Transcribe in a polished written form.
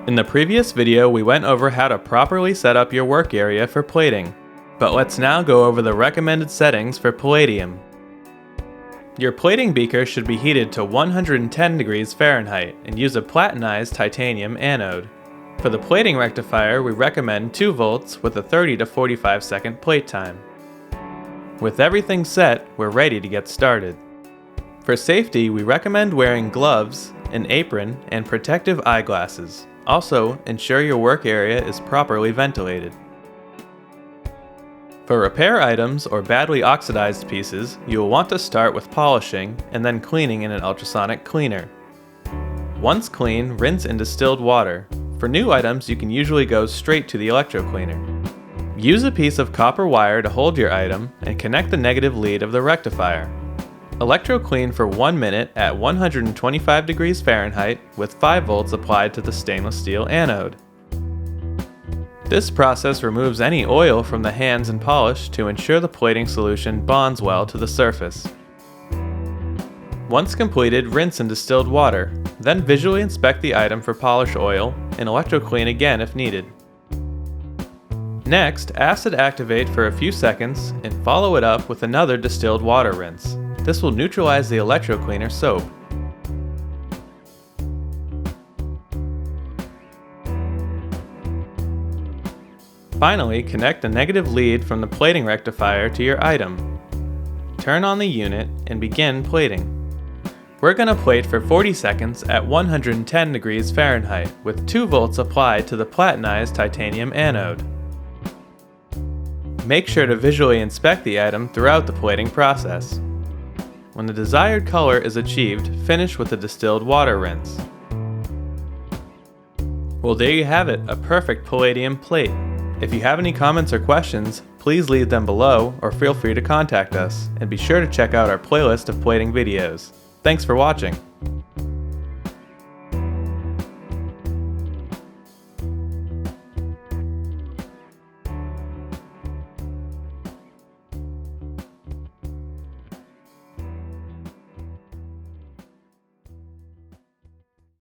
In the previous video, we went over how to properly set up your work area for plating, but let's now go over the recommended settings for palladium. Your plating beaker should be heated to 110 degrees Fahrenheit and use a platinized titanium anode. For the plating rectifier, we recommend 2 volts with a 30 to 45 second plate time. With everything set, we're ready to get started. For safety, we recommend wearing gloves, an apron, and protective eyeglasses. Also, ensure your work area is properly ventilated. For repair items or badly oxidized pieces, you will want to start with polishing and then cleaning in an ultrasonic cleaner. Once clean, rinse in distilled water. For new items, you can usually go straight to the electro-cleaner. Use a piece of copper wire to hold your item and connect the negative lead of the rectifier. Electro-clean for 1 minute at 125 degrees Fahrenheit with 5 volts applied to the stainless steel anode. This process removes any oil from the hands and polish to ensure the plating solution bonds well to the surface. Once completed, rinse in distilled water, then visually inspect the item for polish oil and electro-clean again if needed. Next, acid activate for a few seconds and follow it up with another distilled water rinse. This will neutralize the electro-cleaner soap. Finally, connect the negative lead from the plating rectifier to your item. Turn on the unit and begin plating. We're going to plate for 40 seconds at 110 degrees Fahrenheit with 2 volts applied to the platinized titanium anode. Make sure to visually inspect the item throughout the plating process. When the desired color is achieved, finish with a distilled water rinse. Well, there you have it, a perfect palladium plate. If you have any comments or questions, please leave them below or feel free to contact us, and be sure to check out our playlist of plating videos. Thanks for watching.